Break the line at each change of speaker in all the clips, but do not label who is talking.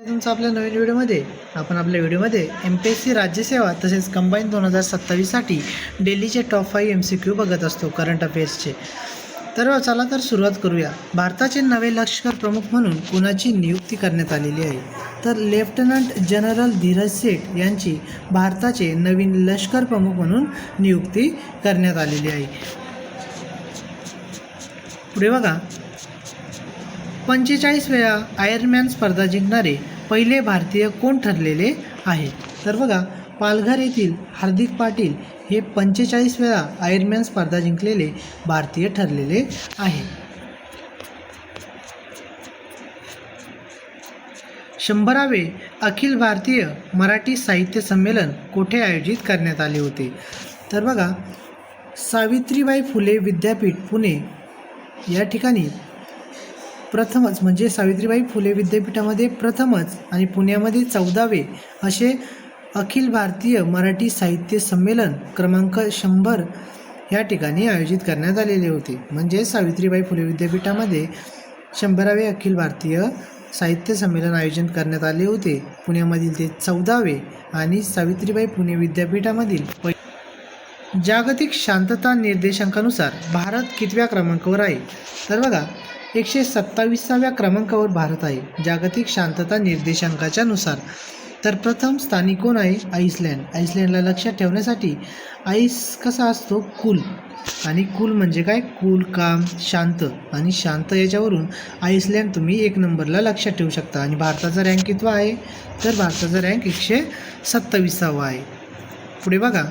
तुमचं आपल्या नवीन व्हिडिओमध्ये आपण आपल्या व्हिडिओमध्ये MPSC राज्यसेवा तसेच कंबाईन 2027साठी दिल्लीचे टॉप 5 MCQ बघत असतो करंट अफेअर्सचे। तर चला तर सुरुवात करूया। भारताचे नवे लष्कर प्रमुख म्हणून कुणाची नियुक्ती करण्यात आलेली आहे? तर लेफ्टनंट जनरल धीरज सेठ यांची भारताचे नवीन लष्कर प्रमुख म्हणून नियुक्ती करण्यात आलेली आहे। पुढे बघा, 45 वेळा आयर्नमॅन स्पर्धा जिंकणारे पहिले भारतीय कोण ठरलेले आहे? तर बघा, पालघर येथील हार्दिक पाटील हे 45 वेळा आयर्नमॅन स्पर्धा जिंकलेले भारतीय ठरलेले आहे। 100वे अखिल भारतीय मराठी साहित्य संमेलन कुठे आयोजित करण्यात आले होते? तर बघा, सावित्रीबाई फुले विद्यापीठ पुणे या ठिकाणी प्रथमच, म्हणजे सावित्रीबाई फुले विद्यापीठामध्ये प्रथमच आणि पुण्यामध्ये 14वे असे अखिल भारतीय मराठी साहित्य संमेलन क्रमांक 100 या ठिकाणी आयोजित करण्यात आलेले होते। म्हणजे सावित्रीबाई फुले विद्यापीठामध्ये 100वे अखिल भारतीय साहित्य संमेलन आयोजन करण्यात आले होते। पुण्यामधील ते 14वे आणि सावित्रीबाई फुले विद्यापीठामधील जागतिक शांतता निर्देशांकानुसार भारत कितव्या क्रमांकावर आहे? तर बघा, 127व्या क्रमांकावर भारत आहे जागतिक शांतता निर्देशांकाच्या नुसार। तर प्रथम स्थानी कोण आहे? आईसलँड। आईसलँडला लक्षात ठेवण्यासाठी आईस कसा असतो? कूल, आणि कूल म्हणजे काय? कूल, काम, शांत, आणि शांत याच्यावरून आईसलँड तुम्ही 1 नंबरला लक्षात ठेवू शकता। आणि भारताचा रँक कितवा आहे? तर भारताचा रँक 127वा आहे। पुढे बघा,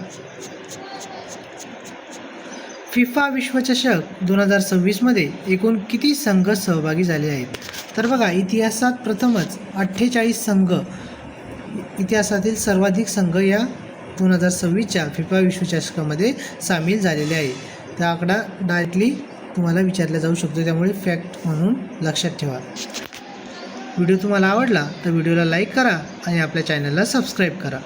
फिफा विश्वचषक 2026मध्ये एकूण किती संघ सहभागी झाले आहेत? तर बघा, इतिहासात प्रथमच 48 संघ, इतिहासातील सर्वाधिक संघ या 2026च्या फिफा विश्वचषकामध्ये सामील झालेले आहे। त्या आकडा डायरेक्टली तुम्हाला विचारला जाऊ शकतो, त्यामुळे फॅक्ट म्हणून लक्षात ठेवा। व्हिडिओ तुम्हाला आवडला तर व्हिडिओला लाईक करा आणि आपल्या चॅनलला सबस्क्राईब करा।